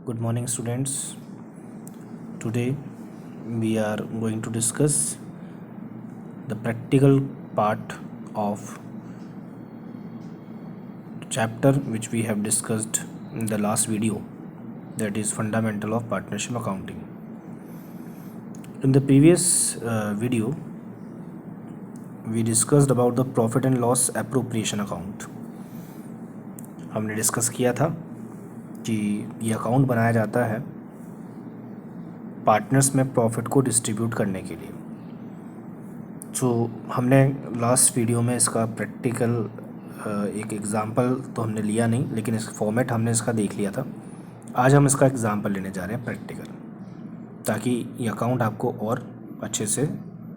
Good morning, students. Today we are going to discuss the practical part of chapter which we have discussed in the last video, that is fundamental of partnership accounting. In the previous video we discussed about the profit and loss appropriation account. हमने discuss किया था कि ये account बनाया जाता है partners में profit को डिस्ट्रीब्यूट करने के लिए। हमने लास्ट वीडियो में इसका प्रैक्टिकल एक एग्ज़ाम्पल तो हमने लिया नहीं, लेकिन इस फॉर्मेट हमने इसका देख लिया था। आज हम इसका एग्ज़ाम्पल लेने जा रहे हैं प्रैक्टिकल, ताकि ये अकाउंट आपको और अच्छे से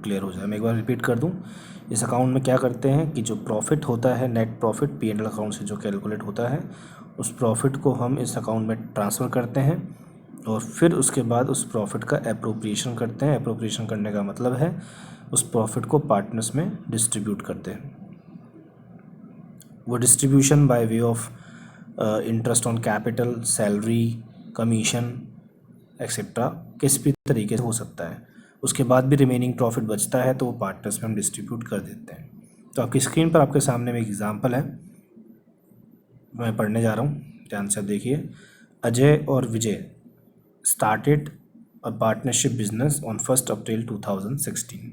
क्लियर हो जाए। मैं एक बार रिपीट कर दूं, इस अकाउंट में क्या करते हैं कि जो प्रॉफिट होता है, नेट प्रॉफिट P&L अकाउंट से जो कैलकुलेट होता है, उस प्रॉफिट को हम इस अकाउंट में ट्रांसफ़र करते हैं और फिर उसके बाद उस प्रॉफिट का एप्रोप्रिएशन करते हैं। एप्रोप्रिएशन करने का मतलब है उस प्रॉफिट को पार्टनर्स में डिस्ट्रीब्यूट करते हैं। वो distribution by way of interest on capital, salary, commission etcetera किस भी तरीके से हो सकता है। उसके बाद भी रिमेनिंग प्रॉफिट बचता है तो वो पार्टनर्स में हम डिस्ट्रीब्यूट कर देते हैं। तो आपकी स्क्रीन पर आपके सामने में एक एग्जांपल है, मैं पढ़ने जा रहा हूँ, ध्यान से देखिए। अजय और विजय started a partnership business on 1st April 2016.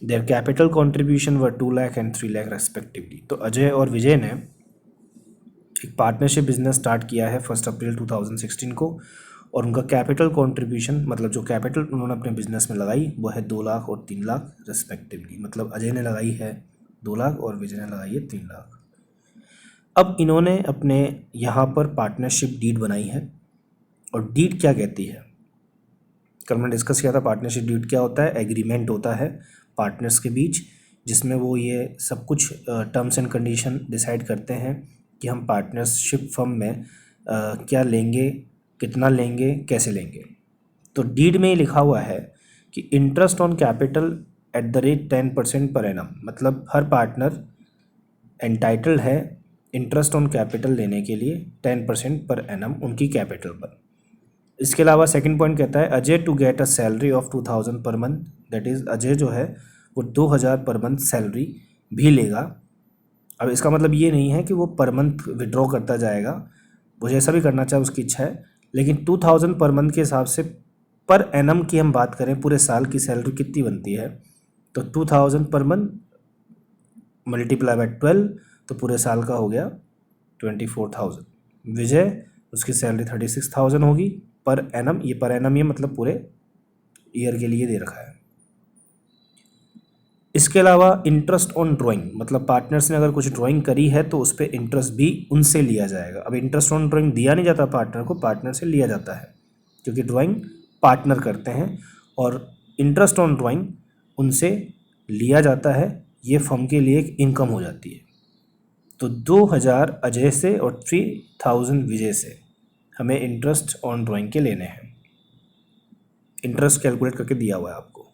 Their capital contribution were 2 lakh and 3 lakh respectively. तो अजय और विजय ने एक पार्टनरशिप बिजनेस स्टार्ट किया है 1 अप्रैल 2016 को, और उनका कैपिटल कंट्रीब्यूशन मतलब जो कैपिटल उन्होंने अपने बिजनेस में लगाई वो है 2 लाख और 3 लाख रेस्पेक्टिवली। मतलब अजय ने लगाई है 2 लाख और विजय ने लगाई है 3 लाख। अब इन्होंने अपने यहाँ पर पार्टनरशिप डीड बनाई है, और डीड क्या कहती है, कल मैंने डिस्कस किया था। पार्टनरशिप डीड क्या होता है? एग्रीमेंट होता है पार्टनर्स के बीच, जिसमें वो ये सब कुछ टर्म्स एंड कंडीशन डिसाइड करते हैं कि हम पार्टनरशिप फर्म में क्या लेंगे, कितना लेंगे, कैसे लेंगे। तो डीड में लिखा हुआ है कि interest on capital at the rate 10% per annum, मतलब हर पार्टनर एंटाइटल्ड है इंटरेस्ट ऑन कैपिटल लेने के लिए 10% पर एनम उनकी कैपिटल पर। इसके अलावा सेकंड पॉइंट कहता है Ajay to get a salary of 2000 per month, that is Ajay जो है वो 2000 पर मंथ सैलरी भी लेगा। अब इसका मतलब ये नहीं है कि वो पर मंथ विड्रॉ करता जाएगा, वो जैसा भी करना चाहे उसकी इच्छा है, लेकिन 2000 पर मंथ के हिसाब से पर एनम की हम बात करें, पूरे साल की सैलरी कितनी बनती है, तो 2000 पर मंथ मल्टीप्लाई बाय 12, तो पूरे साल का हो गया 24,000। विजय उसकी सैलरी 36,000 होगी पर एनम। ये पर एनम ये मतलब पूरे ईयर के लिए दे रखा है। इसके अलावा इंटरेस्ट ऑन ड्राइंग, मतलब पार्टनर्स ने अगर कुछ ड्राइंग करी है तो उस पर इंटरेस्ट भी उनसे लिया जाएगा। अब इंटरेस्ट ऑन ड्राइंग दिया नहीं जाता पार्टनर को, पार्टनर से लिया जाता है, क्योंकि ड्राइंग पार्टनर करते हैं और इंटरेस्ट ऑन ड्राइंग उनसे लिया जाता है। ये फर्म के लिए एक इनकम हो जाती है। तो 2000 अजय से और 3000 विजय से हमें इंटरेस्ट ऑन ड्राइंग के लेने हैं। इंटरेस्ट कैलकुलेट करके दिया हुआ है आपको।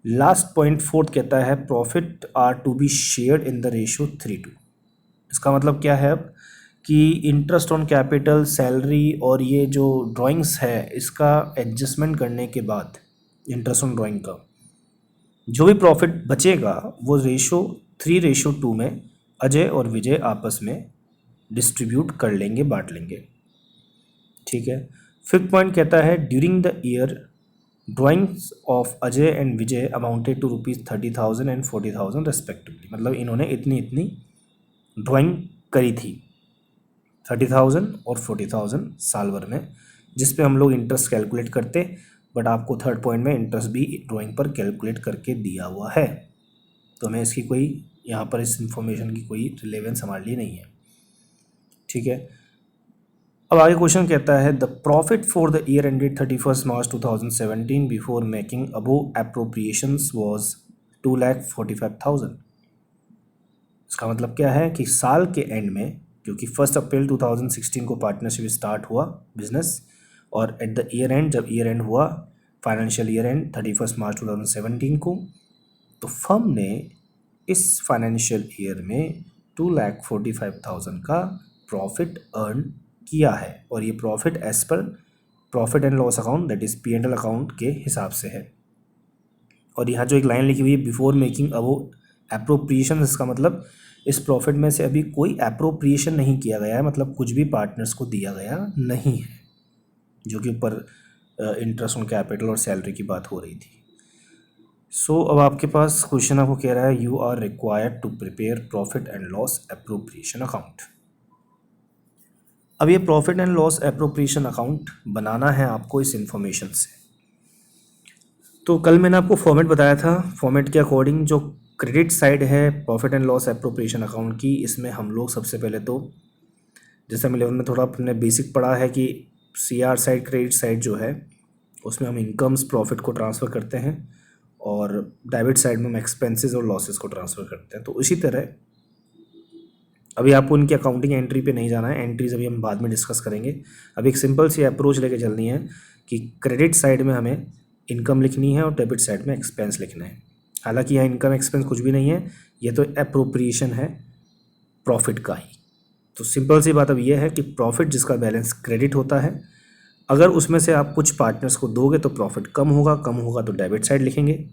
लास्ट पॉइंट फोर्थ कहता है profit are to be shared in the ratio 3:2। इसका मतलब क्या है अब कि इंटरेस्ट ऑन कैपिटल, सैलरी और ये जो ड्राइंग्स है, इसका एडजस्टमेंट करने के बाद इंटरेस्ट ऑन ड्राइंग का जो भी प्रॉफिट बचेगा वो रेशियो 3:2 में अजय और विजय आपस में डिस्ट्रीब्यूट कर लेंगे, बांट लेंगे। ठीक है। फिफ्थ पॉइंट कहता है during the year drawings of Ajay and Vijay amounted to ₹30,000 and 40,000 respectively. मतलब इन्होंने इतनी इतनी ड्राइंग करी थी, 30,000 और 40,000 साल भर में, जिस पे हम लोग इंटरेस्ट कैलकुलेट करते, बट आपको थर्ड पॉइंट में इंटरेस्ट भी ड्राइंग पर कैलकुलेट करके दिया हुआ है। तो हमें इसकी कोई यहाँ पर इस इंफॉर्मेशन की कोई रिलेवेंस हमारे लिए नहीं है। ठीक है। अब आगे क्वेश्चन कहता है the profit for the year ended 31 March 2017 before making above appropriations was 2,45,000। इसका मतलब क्या है कि साल के एंड में, क्योंकि 1 अप्रैल 2016 को पार्टनरशिप स्टार्ट हुआ बिजनेस, और एट द ईयर एंड, जब ईयर एंड हुआ फाइनेंशियल ईयर एंड 31 मार्च 2017 को, तो फर्म ने इस फाइनेंशियल ईयर में 2,45,000 का प्रॉफिट अर्न किया है और ये profit as per profit and loss account that is P&L account के हिसाब से है। और यहाँ जो एक लाइन लिखी हुई है बिफोर मेकिंग अबव एप्रोप्रिएशन, इसका मतलब इस प्रॉफिट में से अभी कोई एप्रोप्रिएशन नहीं किया गया है, मतलब कुछ भी पार्टनर्स को दिया गया नहीं है, जो कि ऊपर इंटरेस्ट ऑन कैपिटल और सैलरी की बात हो रही थी। सो अब आपके पास क्वेश्चन आपको कह रहा है you are required to prepare profit and loss appropriation account. अब ये profit and loss appropriation account बनाना है आपको इस इंफॉर्मेशन से। तो कल मैंने आपको फॉर्मेट बताया था, फॉर्मेट के अकॉर्डिंग जो क्रेडिट साइड है profit and loss appropriation account की, इसमें हम लोग सबसे पहले तो जैसे हम 11 में थोड़ा अपने बेसिक पढ़ा है कि CR साइड क्रेडिट साइड जो है उसमें हम इनकम्स प्रॉफिट को ट्रांसफ़र करते हैं और डेबिट साइड में हम एक्सपेंसेस और लॉसेस को ट्रांसफ़र करते हैं। तो इसी तरह अभी आपको उनकी अकाउंटिंग एंट्री पे नहीं जाना है, एंट्रीज अभी हम बाद में डिस्कस करेंगे। अभी एक सिंपल सी अप्रोच लेके चलनी है कि क्रेडिट साइड में हमें इनकम लिखनी है और डेबिट साइड में एक्सपेंस लिखना है। हालांकि यहाँ इनकम एक्सपेंस कुछ भी नहीं है, ये तो एप्रोप्रिएशन है प्रॉफिट का ही। तो सिंपल सी बात अब ये है कि प्रॉफिट जिसका बैलेंस क्रेडिट होता है, अगर उसमें से आप कुछ पार्टनर्स को दोगे तो प्रॉफिट कम होगा तो डेबिट साइड लिखेंगे,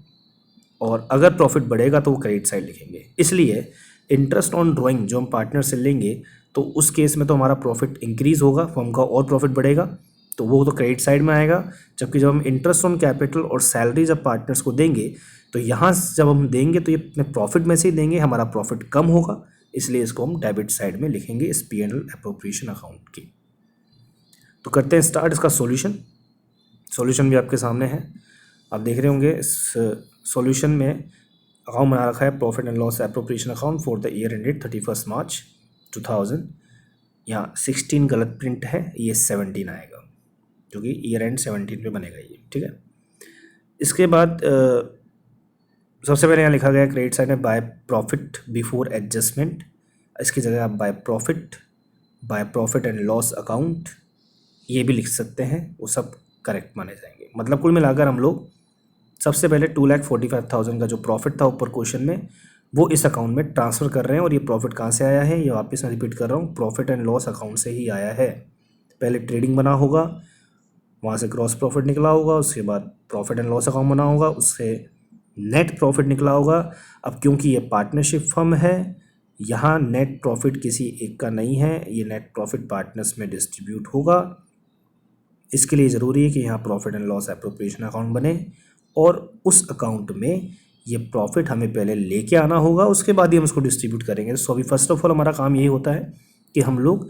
और अगर प्रॉफिट बढ़ेगा तो वो क्रेडिट साइड लिखेंगे। इसलिए इंटरेस्ट ऑन ड्राइंग जो हम पार्टनर से लेंगे तो उस केस में तो हमारा प्रॉफिट इंक्रीज़ होगा, फर्म का और प्रॉफिट बढ़ेगा, तो वो तो क्रेडिट साइड में आएगा। जबकि जब हम इंटरेस्ट ऑन कैपिटल और सैलरी जब पार्टनर्स को देंगे तो यहाँ जब हम देंगे तो ये अपने प्रॉफिट में से ही देंगे, हमारा प्रॉफिट कम होगा, इसलिए इसको हम डेबिट साइड में लिखेंगे इस P&L एप्रोप्रिएशन अकाउंट की। तो करते हैं स्टार्ट इसका सॉल्यूशन भी आपके सामने है, आप देख रहे होंगे। इस सॉल्यूशन में अकाउंट बना रखा है profit and loss appropriation account for the year ended 31 मार्च 2000। यहाँ 16 गलत प्रिंट है, ये 17 आएगा क्योंकि ईयर एंड 17 पे बनेगा ये, ठीक है। इसके बाद सबसे पहले यहाँ लिखा गया क्रेडिट साइड में बाय प्रॉफिट बिफोर एडजस्टमेंट, इसकी जगह आप by profit and loss account ये भी लिख सकते हैं, वो सब करेक्ट माने जाएंगे। मतलब कुल मिलाकर हम लोग सबसे पहले 2,45,000 का जो प्रॉफिट था ऊपर क्वेश्चन में वो इस अकाउंट में ट्रांसफ़र कर रहे हैं। और ये प्रॉफिट कहाँ से आया है, ये वापस मैं रिपीट कर रहा हूँ, प्रॉफिट एंड लॉस अकाउंट से ही आया है। पहले ट्रेडिंग बना होगा, वहाँ से ग्रॉस प्रॉफिट निकला होगा, उसके बाद प्रॉफिट एंड लॉस अकाउंट बना होगा, उससे नेट प्रॉफिट निकला होगा। अब क्योंकि ये पार्टनरशिप फर्म है, यहाँ नेट प्रॉफिट किसी एक का नहीं है, ये नेट प्रॉफिट पार्टनर्स में डिस्ट्रीब्यूट होगा। इसके लिए ज़रूरी है कि यहाँ profit and loss appropriation account बने और उस अकाउंट में ये प्रॉफिट हमें पहले लेके आना होगा, उसके बाद ही हम उसको डिस्ट्रीब्यूट करेंगे। सो अभी फर्स्ट ऑफ ऑल हमारा काम यही होता है कि हम लोग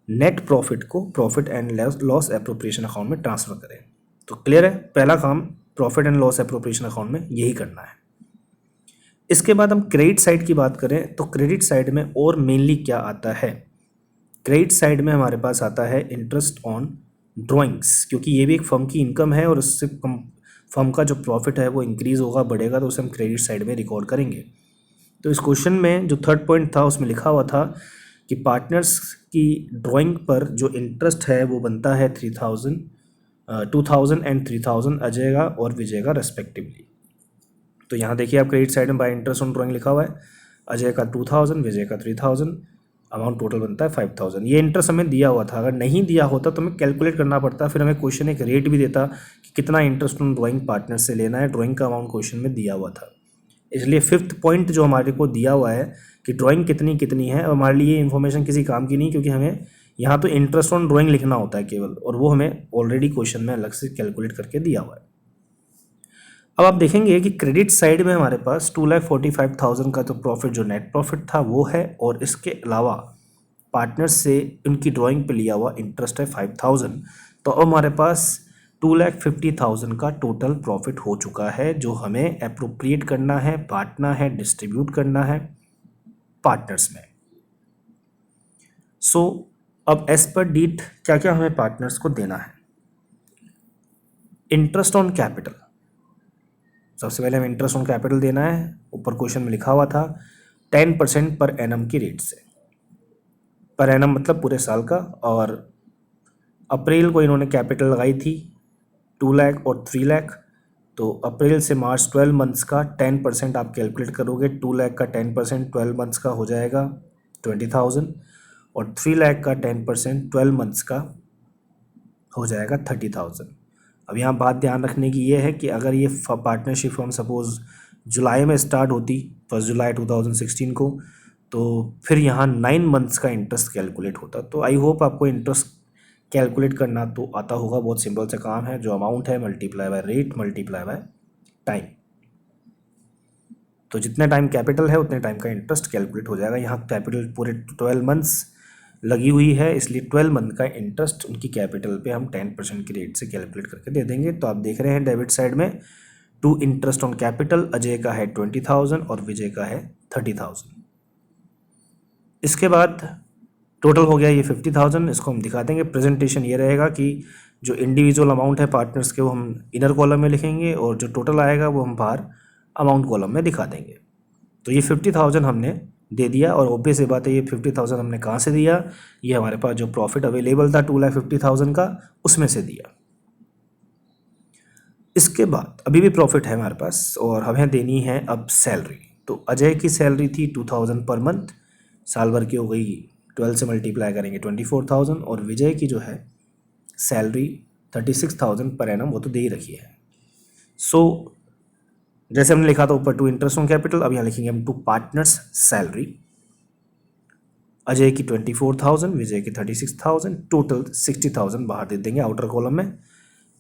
नेट प्रॉफिट को profit and loss appropriation account में ट्रांसफ़र करें। तो क्लियर है, पहला काम profit and loss appropriation account में यही करना है। इसके बाद हम क्रेडिट साइड की बात करें तो क्रेडिट साइड में और मेनली क्या आता है, क्रेडिट साइड में हमारे पास आता है इंटरेस्ट ऑन ड्राइंग्स, क्योंकि ये भी एक फर्म की इनकम है और उससे फर्म का जो प्रॉफिट है वो इंक्रीज़ होगा, बढ़ेगा, तो उसे हम क्रेडिट साइड में रिकॉर्ड करेंगे। तो इस क्वेश्चन में जो थर्ड पॉइंट था उसमें लिखा हुआ था कि पार्टनर्स की ड्राइंग पर जो इंटरेस्ट है वो बनता है 2,000 एंड 3,000 अजय का और विजय का रेस्पेक्टिवली। तो यहाँ देखिए आप क्रेडिट साइड में बाय इंटरेस्ट ऑन ड्राइंग लिखा हुआ है, अजय का 2,000, विजय का 3,000, अमाउंट टोटल बनता है 5,000। ये इंटरेस्ट हमें दिया हुआ था, अगर नहीं दिया होता तो हमें कैलकुलेट करना पड़ता, फिर हमें क्वेश्चन एक रेट भी देता कि कितना इंटरेस्ट ऑन ड्राइंग पार्टनर से लेना है, ड्राइंग का अमाउंट क्वेश्चन में दिया हुआ था। इसलिए फिफ्थ पॉइंट जो हमारे को दिया हुआ है कि ड्राइंग कितनी कितनी है, हमारे लिए ये इन्फॉर्मेशन किसी काम की नहीं, क्योंकि हमें यहाँ तो इंटरेस्ट ऑन ड्राइंग लिखना होता है केवल, और वो हमें ऑलरेडी क्वेश्चन में अलग से कैलकुलेट करके दिया हुआ है। अब आप देखेंगे कि क्रेडिट साइड में हमारे पास 2,45,000 का तो प्रॉफिट जो नेट प्रॉफिट था वो है, और इसके अलावा पार्टनर्स से उनकी ड्राइंग पे लिया हुआ इंटरेस्ट है 5,000। तो अब हमारे पास 2,50,000 का टोटल प्रॉफिट हो चुका है, जो हमें एप्रोप्रिएट करना है, बांटना है, डिस्ट्रीब्यूट करना है पार्टनर्स में। सो अब एज पर डीट क्या क्या हमें पार्टनर्स को देना है। इंटरेस्ट ऑन कैपिटल, सबसे पहले हमें इंटरेस्ट ऑन कैपिटल देना है, ऊपर क्वेश्चन में लिखा हुआ था 10% पर एनम की रेट से, पर एनम मतलब पूरे साल का, और अप्रैल को इन्होंने कैपिटल लगाई थी 2 लाख और 3 लाख, तो अप्रैल से मार्च 12 मंथ्स का 10% आप कैलकुलेट करोगे, 2 लाख का 10% 12 मंथ्स का हो जाएगा 20,000, और 3 लाख का 10% 12 मंथ्स का हो जाएगा 30,000। अब यहाँ बात ध्यान रखने की ये है कि अगर ये पार्टनरशिप फॉर्म सपोज़ जुलाई में स्टार्ट होती 1 जुलाई 2016 को, तो फिर यहाँ 9 मंथ्स का इंटरेस्ट कैलकुलेट होता। तो आई होप आपको इंटरेस्ट कैलकुलेट करना तो आता होगा। बहुत सिंपल सा काम है, जो अमाउंट है multiply by rate multiply by time. तो जितने टाइम कैपिटल है उतने टाइम का इंटरेस्ट कैलकुलेट हो जाएगा। यहाँ कैपिटल पूरे 12 मंथ्स लगी हुई है, इसलिए 12 मंथ का इंटरेस्ट उनकी कैपिटल पे हम 10% की रेट से कैलकुलेट करके दे देंगे। तो आप देख रहे हैं डेबिट साइड में to interest on capital Ajay का है 20,000 और विजय का है 30,000। इसके बाद टोटल हो गया ये 50,000। इसको हम दिखा देंगे। प्रेजेंटेशन ये रहेगा कि जो इंडिविजुअल अमाउंट है पार्टनर्स के वो हम इनर कॉलम में लिखेंगे और जो टोटल आएगा वो हम बाहर अमाउंट कॉलम में दिखा देंगे। तो ये 50,000 हमने दे दिया और ऑब्वियस बात है ये 50,000 हमने कहाँ से दिया, ये हमारे पास जो प्रॉफिट अवेलेबल था 2,50,000 का उसमें से दिया। इसके बाद अभी भी प्रॉफिट है हमारे पास और हमें देनी है अब सैलरी। तो अजय की सैलरी थी 2,000 पर मंथ, साल भर की हो गई 12 से मल्टीप्लाई करेंगे 24,000, और विजय की जो है सैलरी 36,000 पर एनम वो तो दे ही रखी है। सो जैसे हमने लिखा था ऊपर टू इंटरेस्ट ऑन कैपिटल, अब यहाँ लिखेंगे हम टू पार्टनर्स सैलरी। अजय की 24,000, विजय की 36,000, टोटल 60,000 बाहर दे देंगे आउटर कॉलम में।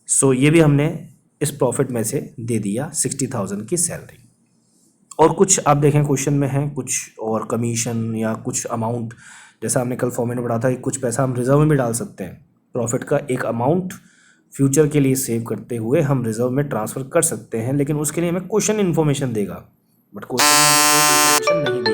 सो ये भी हमने इस प्रॉफिट में से दे दिया 60,000 की सैलरी। और कुछ आप देखें क्वेश्चन में है कुछ और कमीशन या कुछ अमाउंट, जैसा हमने कल फॉर्मेट में पढ़ा था कि कुछ पैसा हम रिजर्व में भी डाल सकते हैं। प्रॉफिट का एक अमाउंट फ्यूचर के लिए सेव करते हुए हम रिजर्व में ट्रांसफ़र कर सकते हैं, लेकिन उसके लिए हमें क्वेश्चन इन्फॉर्मेशन देगा, बट क्वेश्चन में हमें कोई इन्फॉर्मेशन नहीं